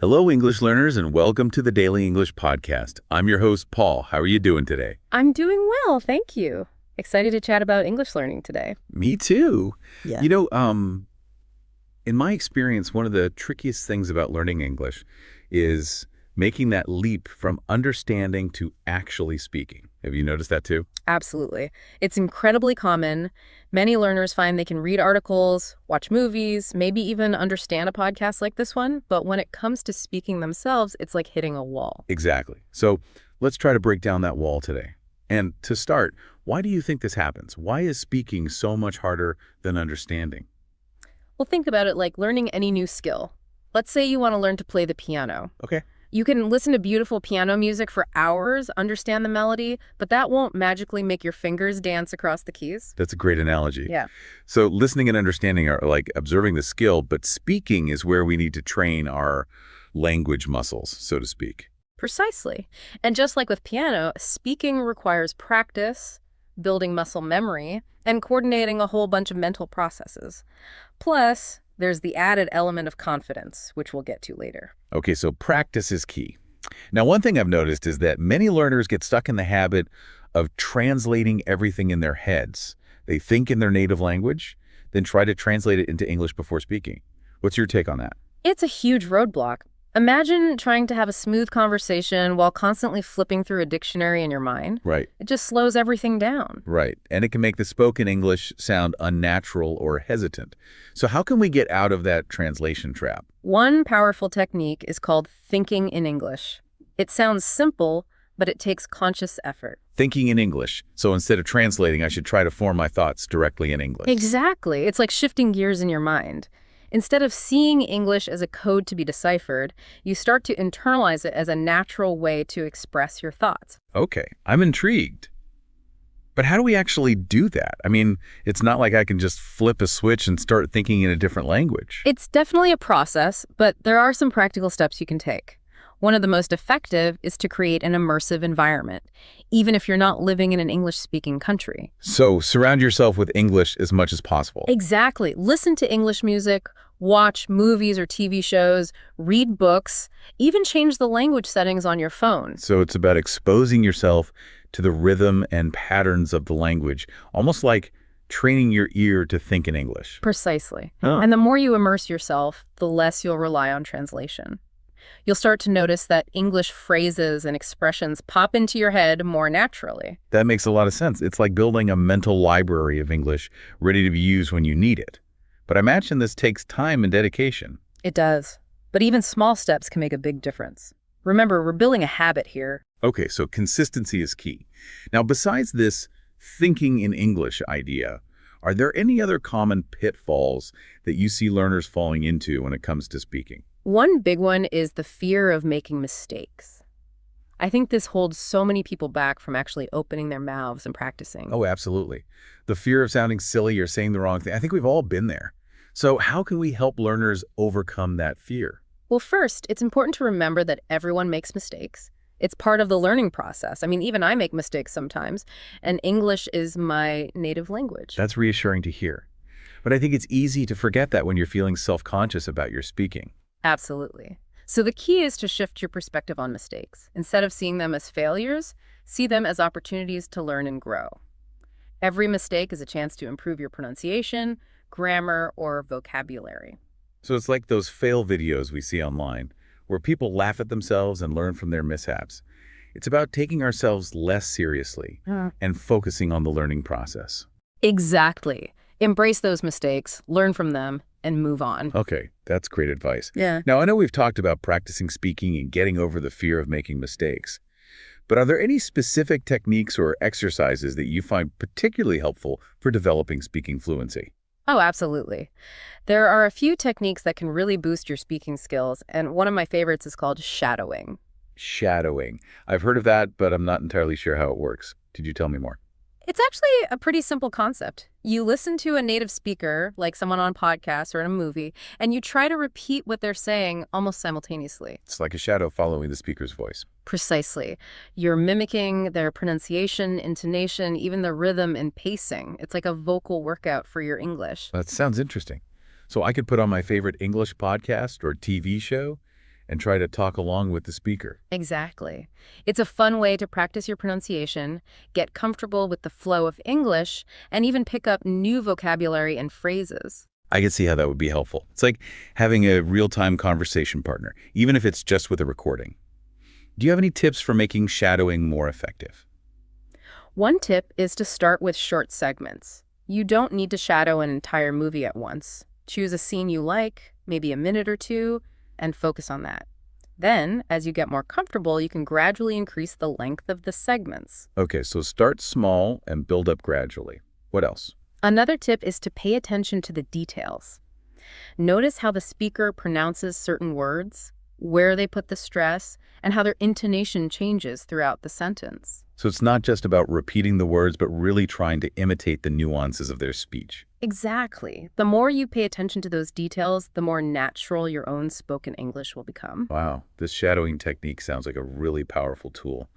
Hello, English learners, and welcome to the Daily English Podcast. I'm your host, Paul. How are you doing today? I'm doing well, thank you. Excited to chat about English learning today. Me too. Yeah. In my experience, one of the trickiest things about learning English is making that leap from understanding to actually speaking. Have you noticed that too? Absolutely. It's incredibly common. Many learners find they can read articles, watch movies, maybe even understand a podcast like this one, but when it comes to speaking themselves, it's like hitting a wall. Exactly. So let's try to break down that wall today. And to start, why do you think this happens? Why is speaking so much harder than understanding? Well, think about it like learning any new skill. Let's say you want to learn to play the piano. Okay. You can listen to beautiful piano music for hours, understand the melody, but that won't magically make your fingers dance across the keys. That's a great analogy. Yeah. So listening and understanding are like observing the skill, but speaking is where we need to train our language muscles, so to speak. Precisely. And just like with piano, speaking requires practice, building muscle memory, and coordinating a whole bunch of mental processes. Plus, there's the added element of confidence, which we'll get to later. Okay, so practice is key. Now, one thing I've noticed is that many learners get stuck in the habit of translating everything in their heads. They think in their native language, then try to translate it into English before speaking. What's your take on that? It's a huge roadblock. Imagine trying to have a smooth conversation while constantly flipping through a dictionary in your mind. Right. It just slows everything down. Right. And it can make the spoken English sound unnatural or hesitant. So how can we get out of that translation trap? One powerful technique is called thinking in English. It sounds simple, but it takes conscious effort. Thinking in English. So instead of translating, I should try to form my thoughts directly in English. Exactly. It's like shifting gears in your mind. Instead of seeing English as a code to be deciphered, you start to internalize it as a natural way to express your thoughts. Okay, I'm intrigued. But how do we actually do that? I mean, it's not like I can just flip a switch and start thinking in a different language. It's definitely a process, but there are some practical steps you can take. One of the most effective is to create an immersive environment, even if you're not living in an English-speaking country. So surround yourself with English as much as possible. Exactly. Listen to English music, watch movies or TV shows, read books, even change the language settings on your phone. So it's about exposing yourself to the rhythm and patterns of the language, almost like training your ear to think in English. Precisely. Oh. And the more you immerse yourself, the less you'll rely on translation. You'll start to notice that English phrases and expressions pop into your head more naturally. That makes a lot of sense. It's like building a mental library of English ready to be used when you need it. But I imagine this takes time and dedication. It does. But even small steps can make a big difference. Remember, we're building a habit here. Okay, so consistency is key. Now, besides this thinking in English idea, are there any other common pitfalls that you see learners falling into when it comes to speaking? One big one is the fear of making mistakes. I think this holds so many people back from actually opening their mouths and practicing. Oh, absolutely. The fear of sounding silly or saying the wrong thing. I think we've all been there. So how can we help learners overcome that fear? Well, first, it's important to remember that everyone makes mistakes. It's part of the learning process. I mean, even I make mistakes sometimes, and English is my native language. That's reassuring to hear. But I think it's easy to forget that when you're feeling self-conscious about your speaking. Absolutely. So the key is to shift your perspective on mistakes. Instead of seeing them as failures, see them as opportunities to learn and grow. Every mistake is a chance to improve your pronunciation, grammar, or vocabulary. So it's like those fail videos we see online, where people laugh at themselves and learn from their mishaps. It's about taking ourselves less seriously and focusing on the learning process. Exactly. Embrace those mistakes, learn from them, and move on. Okay, that's great advice. Yeah. Now, I know we've talked about practicing speaking and getting over the fear of making mistakes, but are there any specific techniques or exercises that you find particularly helpful for developing speaking fluency? Oh, absolutely. There are a few techniques that can really boost your speaking skills, and one of my favorites is called shadowing. Shadowing. I've heard of that, but I'm not entirely sure how it works. Could you tell me more? It's actually a pretty simple concept. You listen to a native speaker, like someone on a podcast or in a movie, and you try to repeat what they're saying almost simultaneously. It's like a shadow following the speaker's voice. Precisely. You're mimicking their pronunciation, intonation, even the rhythm and pacing. It's like a vocal workout for your English. That sounds interesting. So I could put on my favorite English podcast or TV show and try to talk along with the speaker. Exactly. It's a fun way to practice your pronunciation, get comfortable with the flow of English, and even pick up new vocabulary and phrases. I can see how that would be helpful. It's like having a real-time conversation partner, even if it's just with a recording. Do you have any tips for making shadowing more effective? One tip is to start with short segments. You don't need to shadow an entire movie at once. Choose a scene you like, maybe a minute or two, and focus on that. Then, as you get more comfortable, you can gradually increase the length of the segments. Okay, so start small and build up gradually. What else? Another tip is to pay attention to the details. Notice how the speaker pronounces certain words, where they put the stress, and how their intonation changes throughout the sentence. So it's not just about repeating the words, but really trying to imitate the nuances of their speech. Exactly. The more you pay attention to those details, the more natural your own spoken English will become. Wow, this shadowing technique sounds like a really powerful tool.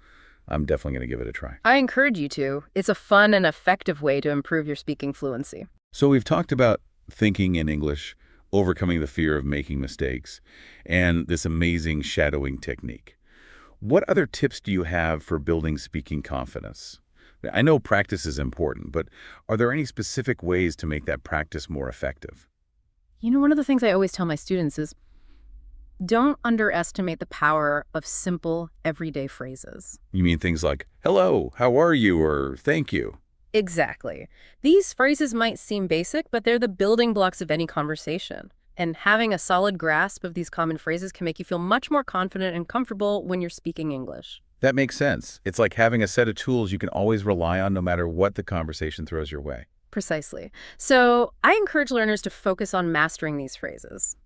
I'm definitely going to give it a try. I encourage you to. It's a fun and effective way to improve your speaking fluency. So we've talked about thinking in English, overcoming the fear of making mistakes, and this amazing shadowing technique. What other tips do you have for building speaking confidence? I know practice is important, but are there any specific ways to make that practice more effective? One of the things I always tell my students is don't underestimate the power of simple, everyday phrases. You mean things like, hello, how are you, or thank you? Exactly. These phrases might seem basic, but they're the building blocks of any conversation. And having a solid grasp of these common phrases can make you feel much more confident and comfortable when you're speaking English. That makes sense. It's like having a set of tools you can always rely on no matter what the conversation throws your way. Precisely. So I encourage learners to focus on mastering these phrases.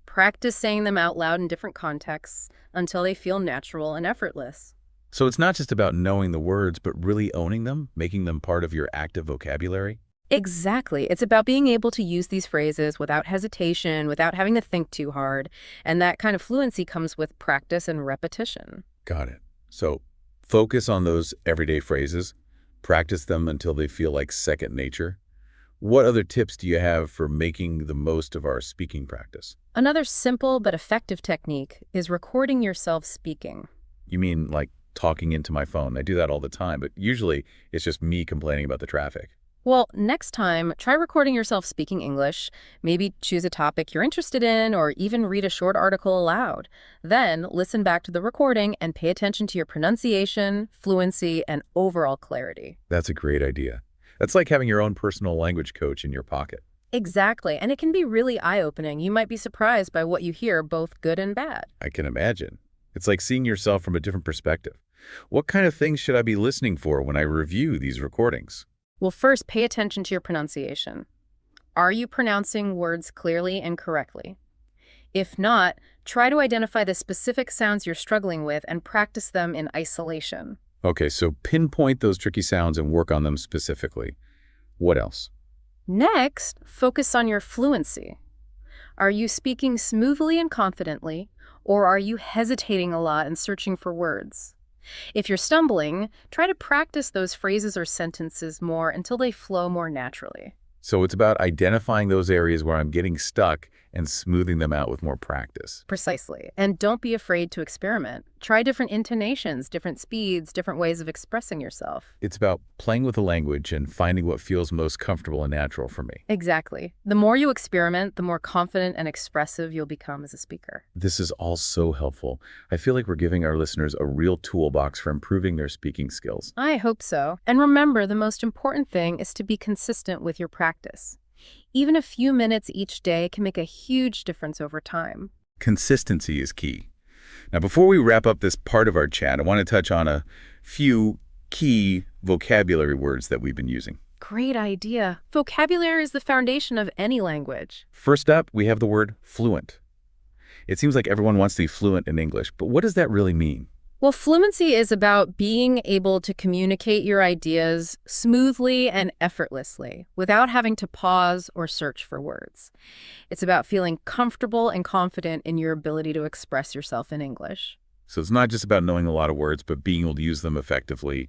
Practice saying them out loud in different contexts until they feel natural and effortless. So it's not just about knowing the words, but really owning them, making them part of your active vocabulary? Exactly. It's about being able to use these phrases without hesitation, without having to think too hard. And that kind of fluency comes with practice and repetition. Got it. So focus on those everyday phrases, practice them until they feel like second nature. What other tips do you have for making the most of our speaking practice? Another simple but effective technique is recording yourself speaking. You mean like talking into my phone? I do that all the time, but usually it's just me complaining about the traffic. Well, next time, try recording yourself speaking English. Maybe choose a topic you're interested in or even read a short article aloud. Then listen back to the recording and pay attention to your pronunciation, fluency, and overall clarity. That's a great idea. That's like having your own personal language coach in your pocket. Exactly, and it can be really eye-opening. You might be surprised by what you hear, both good and bad. I can imagine. It's like seeing yourself from a different perspective. What kind of things should I be listening for when I review these recordings? Well, first, pay attention to your pronunciation. Are you pronouncing words clearly and correctly? If not, try to identify the specific sounds you're struggling with and practice them in isolation. Okay, so pinpoint those tricky sounds and work on them specifically. What else? Next, focus on your fluency. Are you speaking smoothly and confidently, or are you hesitating a lot and searching for words? If you're stumbling, try to practice those phrases or sentences more until they flow more naturally. So it's about identifying those areas where I'm getting stuck and smoothing them out with more practice. Precisely. And don't be afraid to experiment. Try different intonations, different speeds, different ways of expressing yourself. It's about playing with the language and finding what feels most comfortable and natural for me. Exactly. The more you experiment, the more confident and expressive you'll become as a speaker. This is all so helpful. I feel like we're giving our listeners a real toolbox for improving their speaking skills. I hope so. And remember, the most important thing is to be consistent with your practice. Even a few minutes each day can make a huge difference over time. Consistency is key. Now, before we wrap up this part of our chat, I want to touch on a few key vocabulary words that we've been using. Great idea. Vocabulary is the foundation of any language. First up, we have the word fluent. It seems like everyone wants to be fluent in English, but what does that really mean? Well, fluency is about being able to communicate your ideas smoothly and effortlessly without having to pause or search for words. It's about feeling comfortable and confident in your ability to express yourself in English. So it's not just about knowing a lot of words, but being able to use them effectively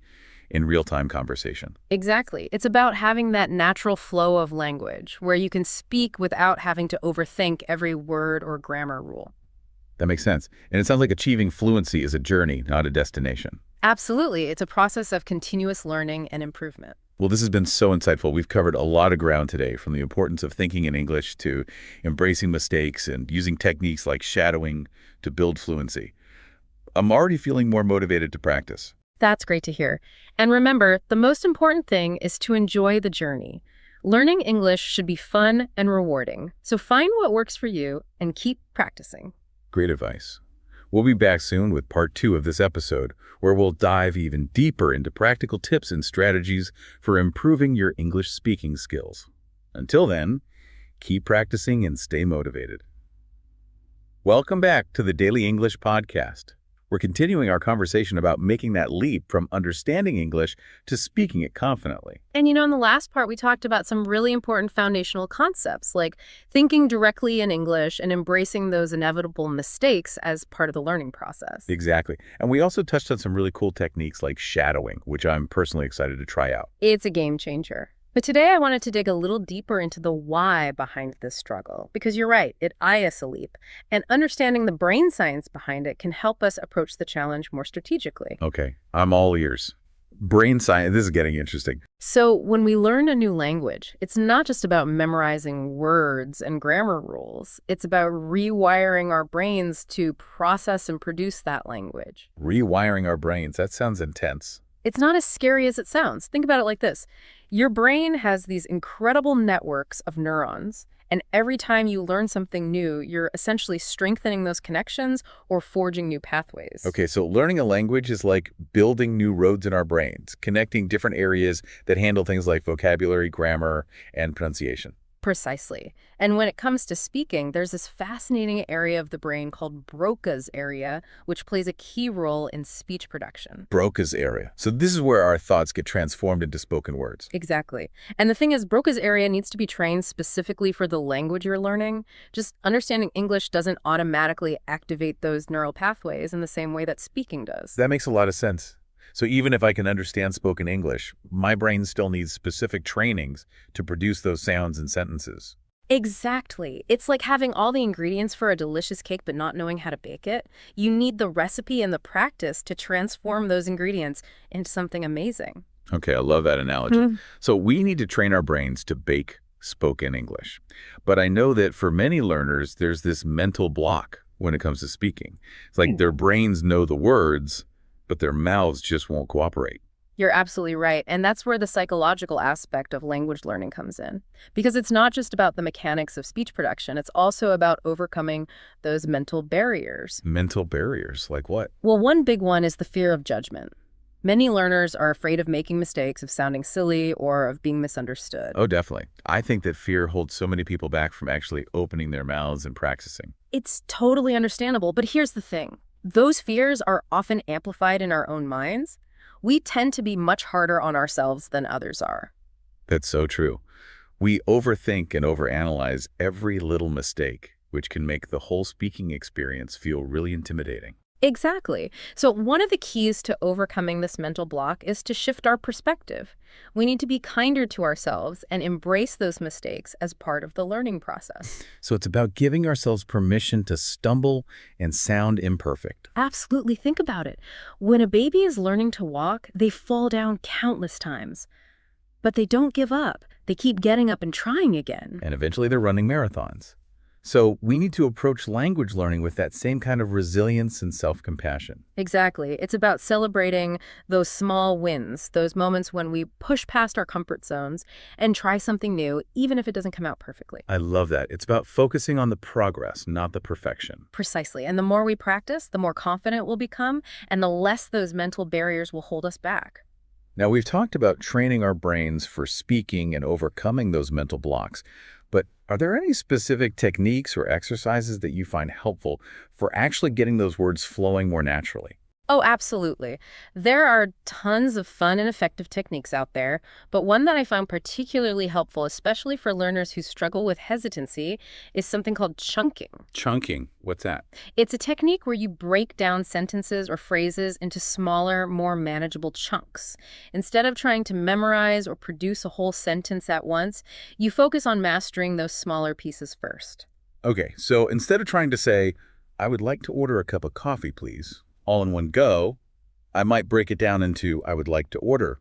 in real-time conversation. Exactly. It's about having that natural flow of language where you can speak without having to overthink every word or grammar rule. That makes sense. And it sounds like achieving fluency is a journey, not a destination. Absolutely. It's a process of continuous learning and improvement. Well, this has been so insightful. We've covered a lot of ground today, from the importance of thinking in English to embracing mistakes and using techniques like shadowing to build fluency. I'm already feeling more motivated to practice. That's great to hear. And remember, the most important thing is to enjoy the journey. Learning English should be fun and rewarding. So find what works for you and keep practicing. Great advice. We'll be back soon with part 2 of this episode, where we'll dive even deeper into practical tips and strategies for improving your English speaking skills. Until then, keep practicing and stay motivated. Welcome back to the Daily English Podcast. We're continuing our conversation about making that leap from understanding English to speaking it confidently. And in the last part, we talked about some really important foundational concepts like thinking directly in English and embracing those inevitable mistakes as part of the learning process. Exactly. And we also touched on some really cool techniques like shadowing, which I'm personally excited to try out. It's a game changer. But today I wanted to dig a little deeper into the why behind this struggle, because you're right, it is a leap, and understanding the brain science behind it can help us approach the challenge more strategically. Okay, I'm all ears. Brain science, this is getting interesting. So when we learn a new language, it's not just about memorizing words and grammar rules. It's about rewiring our brains to process and produce that language. Rewiring our brains, that sounds intense. It's not as scary as it sounds. Think about it like this. Your brain has these incredible networks of neurons, and every time you learn something new, you're essentially strengthening those connections or forging new pathways. Okay, so learning a language is like building new roads in our brains, connecting different areas that handle things like vocabulary, grammar, and pronunciation. Precisely. And when it comes to speaking, there's this fascinating area of the brain called Broca's area, which plays a key role in speech production. Broca's area. So this is where our thoughts get transformed into spoken words. Exactly. And the thing is, Broca's area needs to be trained specifically for the language you're learning. Just understanding English doesn't automatically activate those neural pathways in the same way that speaking does. That makes a lot of sense. So even if I can understand spoken English, my brain still needs specific trainings to produce those sounds and sentences. Exactly. It's like having all the ingredients for a delicious cake but not knowing how to bake it. You need the recipe and the practice to transform those ingredients into something amazing. Okay, I love that analogy. So we need to train our brains to bake spoken English. But I know that for many learners, there's this mental block when it comes to speaking. It's like their brains know the words, but their mouths just won't cooperate. You're absolutely right. And that's where the psychological aspect of language learning comes in. Because it's not just about the mechanics of speech production, it's also about overcoming those mental barriers. Mental barriers, like what? Well, one big one is the fear of judgment. Many learners are afraid of making mistakes, of sounding silly, or of being misunderstood. Oh, definitely. I think that fear holds so many people back from actually opening their mouths and practicing. It's totally understandable, but here's the thing. Those fears are often amplified in our own minds. We tend to be much harder on ourselves than others are. That's so true. We overthink and overanalyze every little mistake, which can make the whole speaking experience feel really intimidating. Exactly. So one of the keys to overcoming this mental block is to shift our perspective. We need to be kinder to ourselves and embrace those mistakes as part of the learning process. So it's about giving ourselves permission to stumble and sound imperfect. Absolutely. Think about it. When a baby is learning to walk, they fall down countless times. But they don't give up. They keep getting up and trying again. And eventually they're running marathons. So we need to approach language learning with that same kind of resilience and self-compassion. Exactly. It's about celebrating those small wins, those moments when we push past our comfort zones and try something new, even if it doesn't come out perfectly. I love that. It's about focusing on the progress, not the perfection. Precisely. And the more we practice, the more confident we'll become, and the less those mental barriers will hold us back. Now, we've talked about training our brains for speaking and overcoming those mental blocks. But are there any specific techniques or exercises that you find helpful for actually getting those words flowing more naturally? Oh, absolutely. There are tons of fun and effective techniques out there, but one that I found particularly helpful, especially for learners who struggle with hesitancy, is something called chunking. Chunking, what's that? It's a technique where you break down sentences or phrases into smaller, more manageable chunks. Instead of trying to memorize or produce a whole sentence at once, you focus on mastering those smaller pieces first. Okay, so instead of trying to say, I would like to order a cup of coffee, please, all in one go, I might break it down into, I would like to order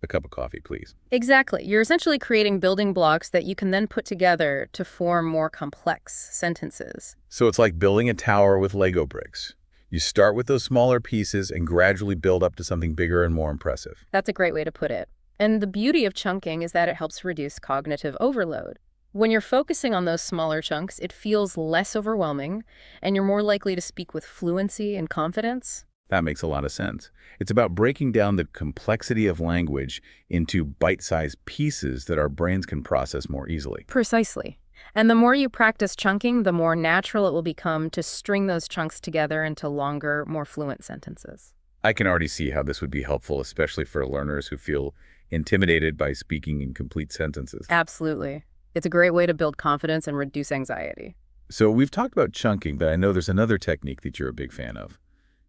a cup of coffee, please. Exactly. You're essentially creating building blocks that you can then put together to form more complex sentences. So it's like building a tower with Lego bricks. You start with those smaller pieces and gradually build up to something bigger and more impressive. That's a great way to put it. And the beauty of chunking is that it helps reduce cognitive overload. When you're focusing on those smaller chunks, it feels less overwhelming, and you're more likely to speak with fluency and confidence. That makes a lot of sense. It's about breaking down the complexity of language into bite-sized pieces that our brains can process more easily. Precisely. And the more you practice chunking, the more natural it will become to string those chunks together into longer, more fluent sentences. I can already see how this would be helpful, especially for learners who feel intimidated by speaking in complete sentences. Absolutely. It's a great way to build confidence and reduce anxiety. So we've talked about chunking, but I know there's another technique that you're a big fan of.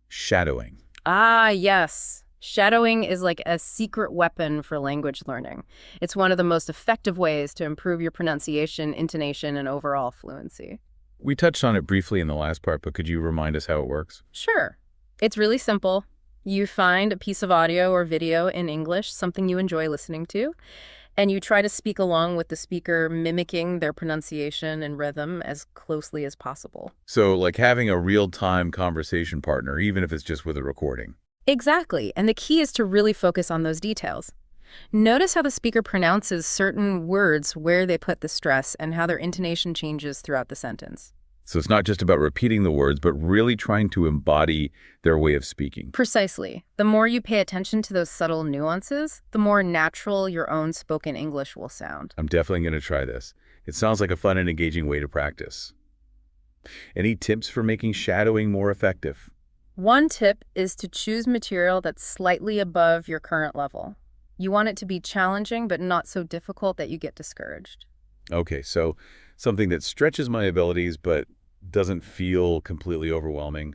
Shadowing. Ah, yes. Shadowing is like a secret weapon for language learning. It's one of the most effective ways to improve your pronunciation, intonation, and overall fluency. We touched on it briefly in the last part, but could you remind us how it works? Sure. It's really simple. You find a piece of audio or video in English, something you enjoy listening to, and you try to speak along with the speaker, mimicking their pronunciation and rhythm as closely as possible. So like having a real-time conversation partner, even if it's just with a recording. Exactly. And the key is to really focus on those details. Notice how the speaker pronounces certain words, where they put the stress, and how their intonation changes throughout the sentence. So it's not just about repeating the words, but really trying to embody their way of speaking. Precisely. The more you pay attention to those subtle nuances, the more natural your own spoken English will sound. I'm definitely going to try this. It sounds like a fun and engaging way to practice. Any tips for making shadowing more effective? One tip is to choose material that's slightly above your current level. You want it to be challenging, but not so difficult that you get discouraged. Okay, so something that stretches my abilities but doesn't feel completely overwhelming.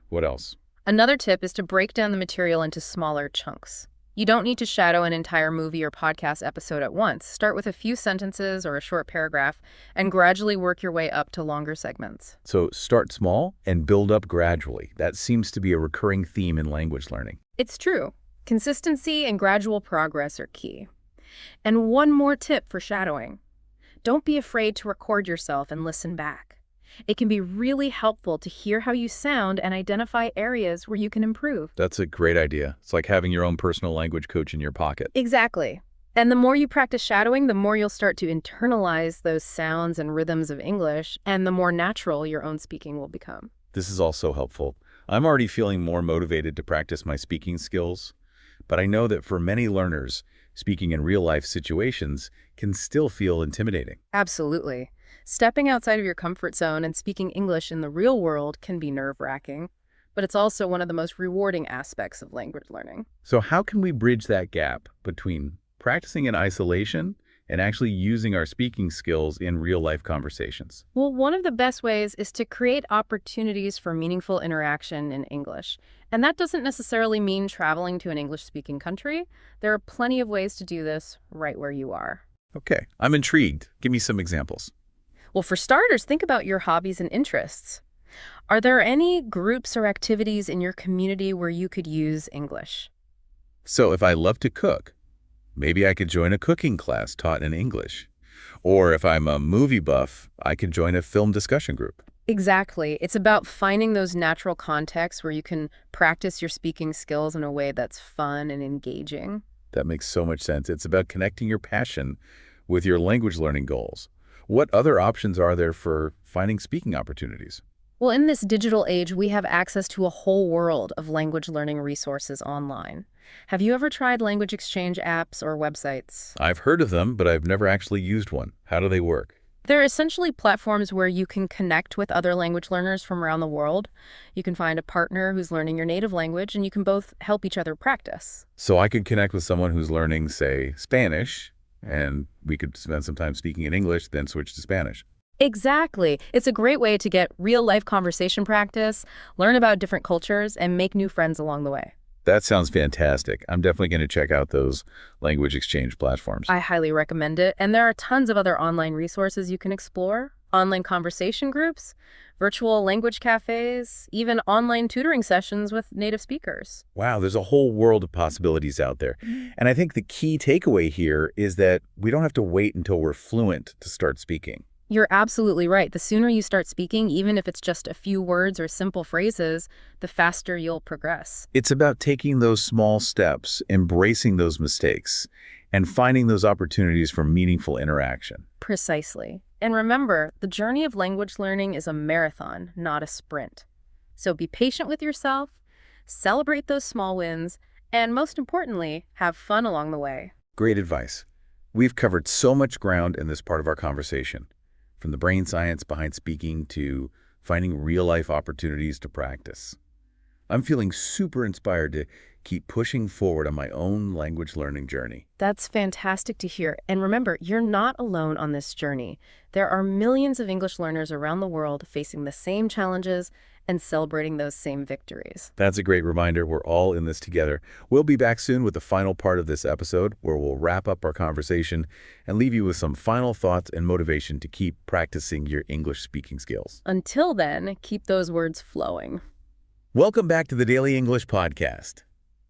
What else? Another tip is to break down the material into smaller chunks. You don't need to shadow an entire movie or podcast episode at once. Start with a few sentences or a short paragraph and gradually work your way up to longer segments. So start small and build up gradually. That seems to be a recurring theme in language learning. It's true. Consistency and gradual progress are key. And one more tip for shadowing. Don't be afraid to record yourself and listen back. It can be really helpful to hear how you sound and identify areas where you can improve. That's a great idea. It's like having your own personal language coach in your pocket. Exactly. And the more you practice shadowing, the more you'll start to internalize those sounds and rhythms of English, and the more natural your own speaking will become. This is also helpful. I'm already feeling more motivated to practice my speaking skills, but I know that for many learners, speaking in real-life situations can still feel intimidating. Absolutely. Stepping outside of your comfort zone and speaking English in the real world can be nerve-wracking, but it's also one of the most rewarding aspects of language learning. So how can we bridge that gap between practicing in isolation and actually using our speaking skills in real-life conversations? Well, one of the best ways is to create opportunities for meaningful interaction in English. And that doesn't necessarily mean traveling to an English-speaking country. There are plenty of ways to do this right where you are. Okay, I'm intrigued. Give me some examples. Well, for starters, think about your hobbies and interests. Are there any groups or activities in your community where you could use English? So if I love to cook, maybe I could join a cooking class taught in English. Or if I'm a movie buff, I could join a film discussion group. Exactly. It's about finding those natural contexts where you can practice your speaking skills in a way that's fun and engaging. That makes so much sense. It's about connecting your passion with your language learning goals. What other options are there for finding speaking opportunities? Well, in this digital age, we have access to a whole world of language learning resources online. Have you ever tried language exchange apps or websites? I've heard of them, but I've never actually used one. How do they work? They're essentially platforms where you can connect with other language learners from around the world. You can find a partner who's learning your native language, and you can both help each other practice. So I could connect with someone who's learning, say, Spanish, and we could spend some time speaking in English, then switch to Spanish. Exactly. It's a great way to get real-life conversation practice, learn about different cultures, and make new friends along the way. That sounds fantastic. I'm definitely going to check out those language exchange platforms. I highly recommend it. And there are tons of other online resources you can explore, online conversation groups, virtual language cafes, even online tutoring sessions with native speakers. Wow, there's a whole world of possibilities out there. And I think the key takeaway here is that we don't have to wait until we're fluent to start speaking. You're absolutely right. The sooner you start speaking, even if it's just a few words or simple phrases, the faster you'll progress. It's about taking those small steps, embracing those mistakes, and finding those opportunities for meaningful interaction. Precisely. And remember, the journey of language learning is a marathon, not a sprint. So be patient with yourself, celebrate those small wins, and most importantly, have fun along the way. Great advice. We've covered so much ground in this part of our conversation, from the brain science behind speaking to finding real-life opportunities to practice. I'm feeling super inspired to keep pushing forward on my own language learning journey. That's fantastic to hear. And remember, you're not alone on this journey. There are millions of English learners around the world facing the same challenges and celebrating those same victories. That's a great reminder. We're all in this together. We'll be back soon with the final part of this episode, where we'll wrap up our conversation and leave you with some final thoughts and motivation to keep practicing your English speaking skills. Until then, keep those words flowing. Welcome back to the Daily English Podcast.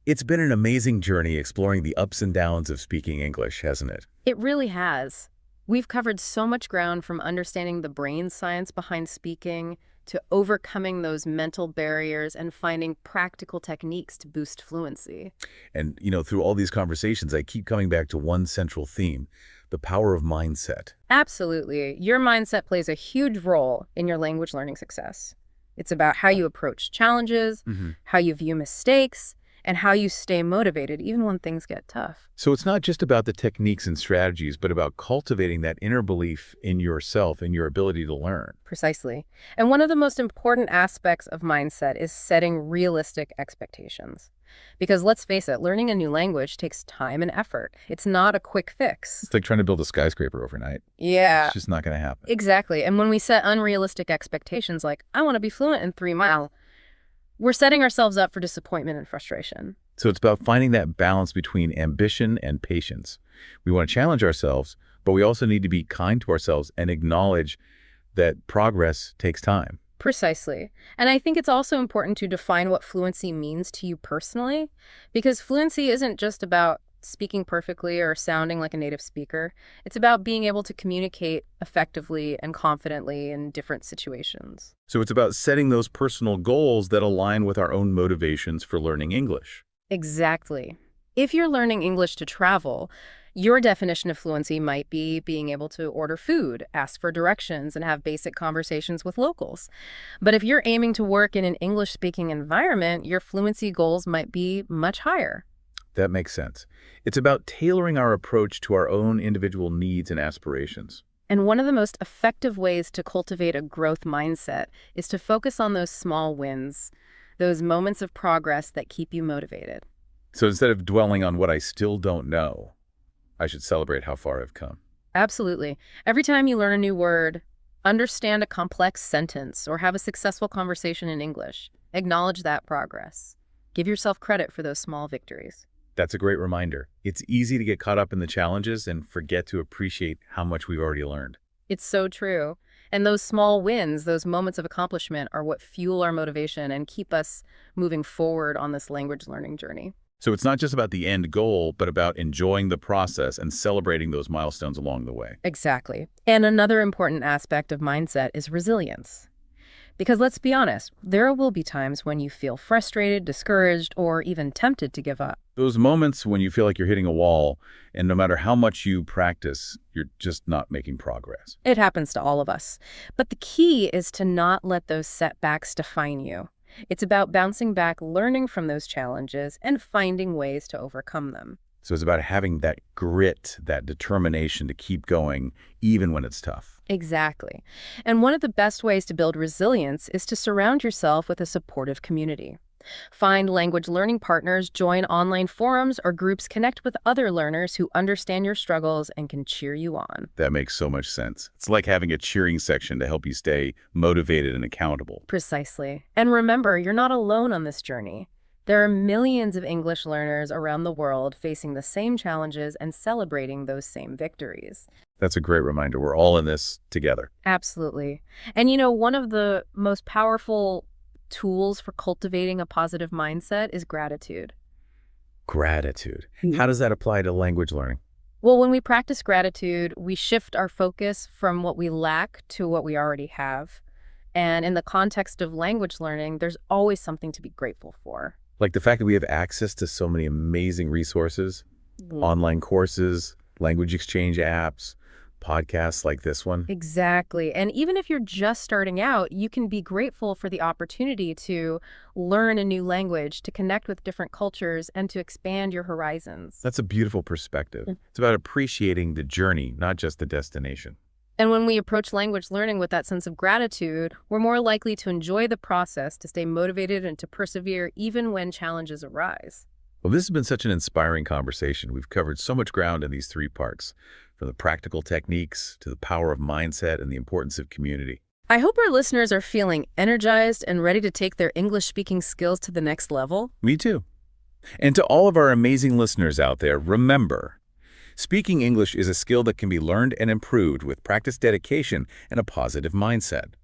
It's been an amazing journey exploring the ups and downs of speaking English, hasn't it? It really has. We've covered so much ground, from understanding the brain science behind speaking to overcoming those mental barriers and finding practical techniques to boost fluency. And, through all these conversations, I keep coming back to one central theme: the power of mindset. Absolutely. Your mindset plays a huge role in your language learning success. It's about how you approach challenges, how you view mistakes, and how you stay motivated even when things get tough. So it's not just about the techniques and strategies, but about cultivating that inner belief in yourself and your ability to learn. Precisely. And one of the most important aspects of mindset is setting realistic expectations. Because let's face it, learning a new language takes time and effort. It's not a quick fix. It's like trying to build a skyscraper overnight. Yeah. It's just not going to happen. Exactly. And when we set unrealistic expectations like, I want to be fluent in 3 miles, we're setting ourselves up for disappointment and frustration. So it's about finding that balance between ambition and patience. We want to challenge ourselves, but we also need to be kind to ourselves and acknowledge that progress takes time. Precisely. And I think it's also important to define what fluency means to you personally, because fluency isn't just about speaking perfectly or sounding like a native speaker. It's about being able to communicate effectively and confidently in different situations. So it's about setting those personal goals that align with our own motivations for learning English. Exactly. If you're learning English to travel, your definition of fluency might be being able to order food, ask for directions, and have basic conversations with locals. But if you're aiming to work in an English-speaking environment, your fluency goals might be much higher. That makes sense. It's about tailoring our approach to our own individual needs and aspirations. And one of the most effective ways to cultivate a growth mindset is to focus on those small wins, those moments of progress that keep you motivated. So instead of dwelling on what I still don't know, I should celebrate how far I've come. Absolutely. Every time you learn a new word, understand a complex sentence, or have a successful conversation in English, acknowledge that progress. Give yourself credit for those small victories. That's a great reminder. It's easy to get caught up in the challenges and forget to appreciate how much we've already learned. It's so true. And those small wins, those moments of accomplishment, are what fuel our motivation and keep us moving forward on this language learning journey. So it's not just about the end goal, but about enjoying the process and celebrating those milestones along the way. Exactly. And another important aspect of mindset is resilience. Because let's be honest, there will be times when you feel frustrated, discouraged, or even tempted to give up. Those moments when you feel like you're hitting a wall, and no matter how much you practice, you're just not making progress. It happens to all of us. But the key is to not let those setbacks define you. It's about bouncing back, learning from those challenges, and finding ways to overcome them. So it's about having that grit, that determination to keep going, even when it's tough. Exactly. And one of the best ways to build resilience is to surround yourself with a supportive community. Find language learning partners, join online forums or groups, connect with other learners who understand your struggles and can cheer you on. That makes so much sense. It's like having a cheering section to help you stay motivated and accountable. Precisely. And remember, you're not alone on this journey. There are millions of English learners around the world facing the same challenges and celebrating those same victories. That's a great reminder. We're all in this together. Absolutely. And one of the most powerful tools for cultivating a positive mindset is gratitude. Gratitude. How does that apply to language learning? Well, when we practice gratitude, we shift our focus from what we lack to what we already have. And in the context of language learning, there's always something to be grateful for. Like the fact that we have access to so many amazing resources, online courses, language exchange apps, podcasts like this one. Exactly. And even if you're just starting out, you can be grateful for the opportunity to learn a new language, to connect with different cultures, and to expand your horizons. That's a beautiful perspective. It's about appreciating the journey, not just the destination. And when we approach language learning with that sense of gratitude, we're more likely to enjoy the process, to stay motivated, and to persevere even when challenges arise. Well, this has been such an inspiring conversation. We've covered so much ground in these 3 parts, from the practical techniques to the power of mindset and the importance of community. I hope our listeners are feeling energized and ready to take their English-speaking skills to the next level. Me too. And to all of our amazing listeners out there, remember, speaking English is a skill that can be learned and improved with practice, dedication, and a positive mindset.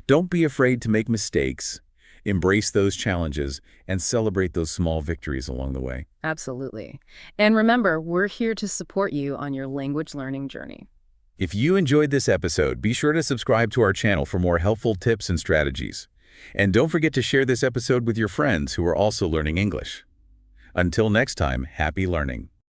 Don't be afraid to make mistakes. Embrace those challenges and celebrate those small victories along the way. Absolutely. And remember, we're here to support you on your language learning journey. If you enjoyed this episode, be sure to subscribe to our channel for more helpful tips and strategies. And don't forget to share this episode with your friends who are also learning English. Until next time, happy learning.